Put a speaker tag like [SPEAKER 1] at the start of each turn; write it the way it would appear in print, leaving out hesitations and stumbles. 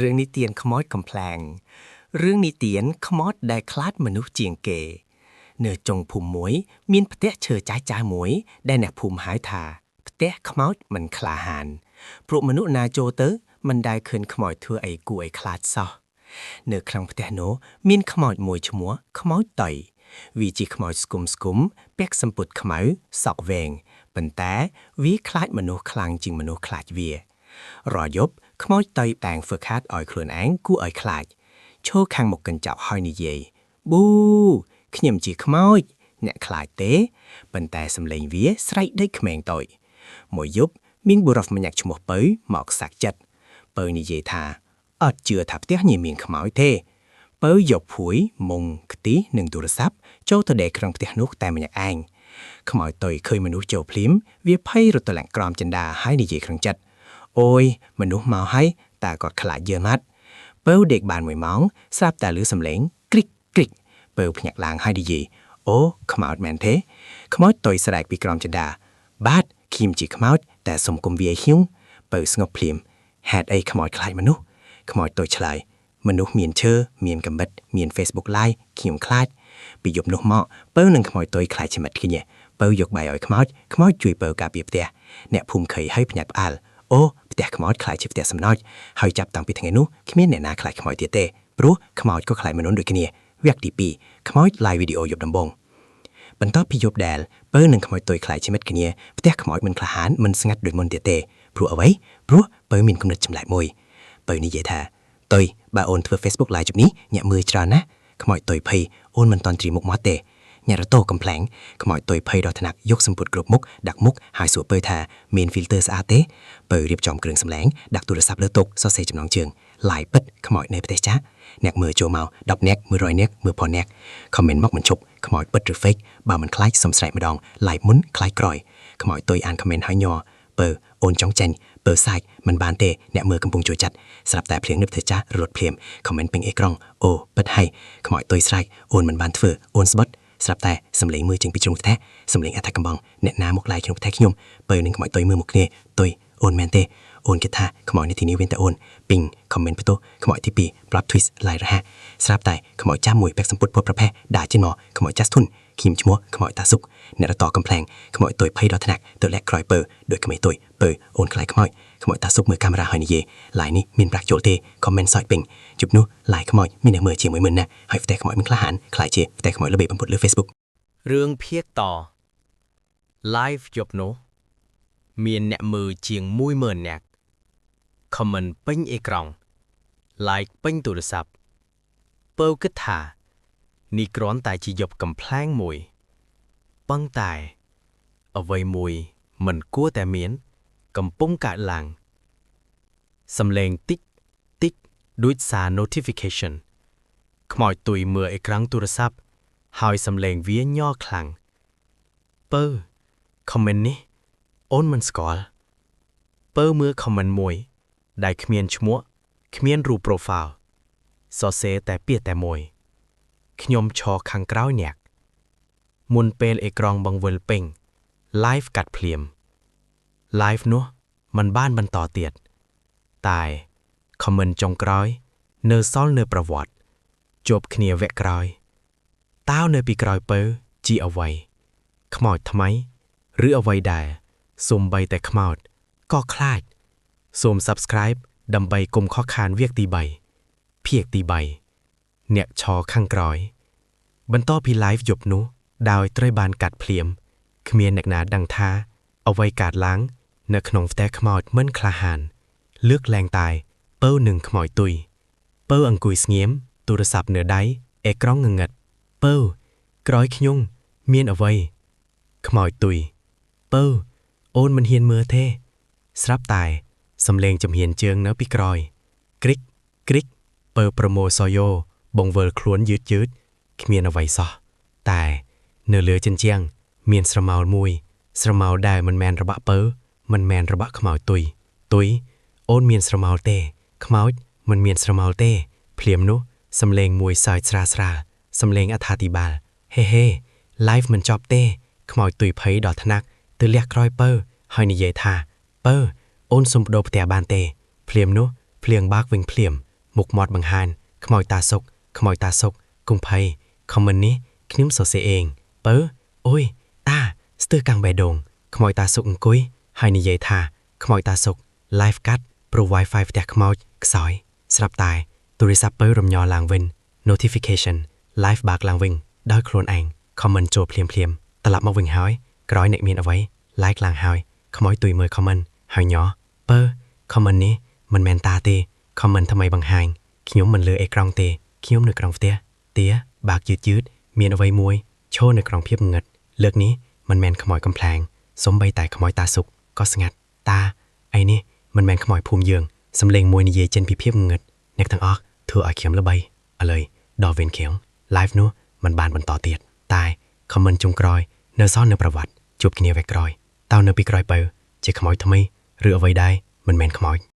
[SPEAKER 1] រឿងនិទានខ្មោចកំប្លែងរឿងនិទានខ្មោចដែលខ្លាចមនុស្សជាងគេនៅចុងភូមិមួយមានផ្ទះឈើចាស់ៗមួយដែលអ្នកភូមិហៅថាផ្ទះខ្មោចមិនក្លាហានព្រោះមនុស្សណាចូលទៅមិនដែលឃើញខ្មោចធ្វើអីគួរឲ្យខ្លាចសោះនៅក្នុងផ្ទះនោះមានខ្មោចមួយឈ្មោះខ្មោចតុយវាជាខ្មោចស្គមពាក់សំពត់ខ្មៅសក់វែងប៉ុន្តែវាខ្លាចមនុស្សខ្លាំងជាងមនុស្សខ្លាចវារាល់យប់ខ្មោចតុយតែងហ្វឹកហាត់ឲ្យខ្លួនឯងគួរឲ្យខ្លាចឈរខាងមុខកញ្ចក់ហើយនិយាយប៊ូខ្ញុំជាខ្មោចអ្នកខ្លាចទេប៉ុន្តែសំឡេងវាស្រែកដូចក្មេងតូចមួយយប់មានបុរសម្នាក់ឈ្មោះពៅមកសាក់ចិត្តពៅនិយាយថាអត់ជឿថាផ្ទះញីមានខ្មោចទេពៅយកភួយមុងខ្ទិះនិងទូរស័ព្ទចូលទៅដេកក្នុងផ្ទះនោះតែម្នាក់ឯងខ្មោចតុយឃើញមនុស្សចូលភ្លាមវាភ័យរត់ទៅឡើងក្រោមចិន្តាហើយនិយាយក្នុងចិត្តអូយមនុស្សមកហើយតែគាត់ខ្លាចយើងណាត់ពៅដេកបាន1ម៉ោងស្រាប់តែឮសំឡេងគ្រីកគ្រីកពៅភ្ញាក់ឡើងហើយនិយាយអូខ្មោចមែនទេខ្មោចតុយស្រែកពីក្រោមចិន្តាបាទខ្ញុំជាខ្មោចតែសុំកុំវាយខ្ញុំពៅស្ងប់ភ្លាមហេតុអីខ្មោចខ្លាចមនុស្សខ្មោចតុយឆ្លើយមនុស្សមានឈើមានកំបិតមាន Facebook Live ខ្ញុំខ្លាចពីយប់នោះមកពៅនិងខ្មោចតុយខ្លាចជាមិត្តគ្នាពៅយកបាយឲ្យខ្មោចជួយពៅការពារផ្ទះអ្នកភូមិឃើញហើយភ្ញាក់ផ្អើលអូផ្ទះខ្មោចខ្លាចជាផ្ទះសំណោចហើយចាប់តាំងពីថ្ងៃនោះគ្មានអ្នកណាខ្លាចខ្មោចទៀតទេព្រោះខ្មោចក៏ខ្លាចមនុស្សដូចគ្នាវគ្គទី2ខ្មោច live វីដេអូយប់ដំបូងបន្ទាប់ពីយប់ដែលពៅនិងខ្មោចតុយខ្លាចជាមិត្តគ្នាផ្ទះខ្មោចមិនក្លាហានមិនស្ងាត់ដូចមុនទៀតទេព្រោះអ្វីព្រោះពៅមានគំនិតចម្លែកមួយពៅនិយាយថាតុយបើអូនធ្វើ Facebook Live ជប់នេះអ្នកមើលច្រើនណាស់ខ្មោចតុយភ័យអូនមិនតន់ត្រៀមមុខមាត់ទេអ្នករតោកំ pl ែងខ្មោចតុយភ័យដល់ថ្នាក់យកសម្ពុតគ្រប់មុខដាក់មុខហើយសួរពៅថាមាន filter ស្អាតទេពៅរៀបចំគ្រឿងសម្លេងដាក់ទូរស័ព្ទលើតុសរសេរចំណងជើង live ពិតខ្មោចនៅប្រទេសចាស់អ្នកមើលចូលមក10នាក់100នាក់មើលប៉ុននាក់ comment មកមិនឈប់ខ្មោចពិតឬ fake បើមិនខ្លាចសុំស្រែកម្ដង live មុនខ្លាចក្រោយខ្មោចតុយអាន comment ហើយញ័រពៅអូនចង់ចាញ់ពៅសាច់មិនបានទេអ្នកមើលកំពុងជួយចាត់ស្រាប់តែភ្លៀងនឹកធ្វើចាស់រត់ភ្លាម comment ពេញអេក្រង់អូពិតហើយខ្មោចតុយស្រែកអូនមិនបានធ្វើអូនស្បត់ស្រាប់តែសំឡេងមើលចេញពីជ្រុងផ្ទះសំឡេងអថាកំបងអ្នកណាមកឡាយក្នុងផ្ទះខ្ញុំពៅនឹងខ្មោចតុយមើលមកគ្នាតុយអូនមែនទេអូនគិតថាខ្មោចនេះទីនេះវិញតែអូនពីង comment បន្ទោខ្មោចទី2 plot twist ឡាយរហ័សស្រាប់តែខ្មោចចាស់មួយពាក់សម្ពុតពណ៌ប្រផេះដើរចេញមកខ្មោចចាស់ធុនខ្ញុំឈ្មោះខ្មោចតាសុកអ្នករតកំ pl ែងខ្មោចតុយភ័យដល់ថ្នាក់ទៅលាក់ក្រោយពៅដោយក្មេងតុយពៅអូនខ្លាចខ្មោចខ្មោចតាសុកមើលកាមេរ៉ាហើយនិយាយឡាយនេះមានប្រាក់ចូលទេ comment សើចពេញជប់នោះឡាយខ្មោចមានអ្នកមើលជាង10000ណាស់ហើយផ្ទះខ្មោចមិនក្លាហានខ្លាចជាផ្ទះខ្មោចល្បីបំផុតលើ Facebook
[SPEAKER 2] រឿងភាគត live យប់នោះមានអ្នកមើលជាង10000នាក់ comment ពេញអេក្រង់ like ពេញទូរស័ព្ទពៅគិតថានេះគ្រាន់តែជាយប់កំ pl ែងមួយប៉ុន្តែអ្វីមួយមិនគួរតែមានកំពុងកើតឡើងសំឡេងតិចតិចដូចសារ notification ខ្មោចទុយមើលអេក្រង់ទូរស័ព្ទហើយសំឡេងវាញ័រខ្លាំងពៅ comment នេះអូនមិនស្គាល់ពៅមើល comment មួយដែលគ្មានឈ្មោះគ្មានរូប profile សរសេរតែពាក្យតែមួយខ្ញុំឈរខាងក្រោយអ្នកមុនពេលអេក្រង់បង្វិលពេញ live កាត់ភ្លាម live នោះមិនបានបន្តទៀតតែ comment ចុងក្រោយនៅសល់នៅប្រវត្តិជួបគ្នាវគ្គក្រោយតើនៅពីក្រោយពៅជាអ្វីខ្មោចថ្មីឬអ្វីដែរសូម្បីតែខ្មោចក៏ខ្លាចសូម subscribe ដើម្បីកុំខកខានវាគទី3ភាគទី3អ្នកឈរខាងក្រោយបន្តពី live យប់នោះដោយត្រូវបានកាត់ភ្លាមគ្មានអ្នកណាដឹងថាអ្វីកើតឡើងនៅក្នុងផ្ទះខ្មោចមិនក្លាហានលើកលែងតែពៅនិងខ្មោចទុយពៅអង្គុយស្ងៀមទូរស័ព្ទនៅដៃអេក្រង់ងងឹតពៅក្រោយខ្ញុំមានអ្វីខ្មោចទុយពៅអូនមិនហ៊ានមើលទេស្រាប់តែសំឡេងចំហៀនជើងនៅពីក្រោយគ្រីកគ្រីកពៅប្រមូលសយោបង្វិលខ្លួនយឺតគ្មានអ្វីសោះតែនៅលើជញ្ជាំងមានស្រមោលមួយស្រមោលដែលមិនមែនរបស់ពៅមិនមែនរបស់ខ្មោចទុយអូនមានស្រមោលទេខ្មោចមិនមានស្រមោលទេភ្លាមនោះសំឡេងមួយសើចស្រាលសំឡេងអត្ថាធិប្បាយហេ live មិនចប់ទេខ្មោចទុយភ័យដល់ថ្នាក់ទៅលះក្រោយពៅហើយនិយាយថាពៅអូនសុំបដូរផ្ទះបានទេភ្លាមនោះ
[SPEAKER 3] ភ្លៀងបាក់វិញភ្លាមមុខមាត់បង្ហាញខ្មោចតាសុកគង់ភ័យខមមិននេះខ្ញុំសរសេរเองបើអូយតាស្ទើរកាំងបេះដូងខ្មោចតាសុកអង្គុយហើយនិយាយថាខ្មោចតាសុក live កាត់ព្រោះ Wi-Fi ផ្ទះខ្មោចខ្សោយស្រាប់តែទូរស័ព្ទបើរំញ័រឡើងវិញ notification live បាក់ឡើងវិញដោយខ្លួនឯង comment ចូលភ្លាមត្រឡប់មកវិញហើយក្រោយអ្នកមានអ្វី like ឡើងហើយខ្មោចទុយមើល comment ហើយញ័របើ comment នេះមិនមែនតាទេ comment ថ្មីបង្ហាញខ្ញុំមិនលើអេក្រង់ទេខ្ញុំនៅក្នុងផ្ទះទាបាក់យឺតមានអ្វីមួយឈរនៅក្នុងភាពងឹតលើកនេះមិនមែនខ្មោចកំ pl ាងសំបីតែខ្មោចតាសុកក៏ស្ងាត់តាអីនេះមិនមែនខ្មោចភូមិយើងសំឡេងមួយនិយាយចេញពីភាពងឹតអ្នកទាំងអស់ធ្វើឲ្យខ្ញុំល្បីឥឡូវដល់វិញខៀង live នោះមិនបានបន្តទៀតតែ comment ចុងក្រោយនៅសល់នៅប្រវត្តិជួបគ្នាវេក្រោយតើនៅពីក្រោយបើជាខ្មោចថ្មីឬអ្វីដែរមិនមែនខ្មោច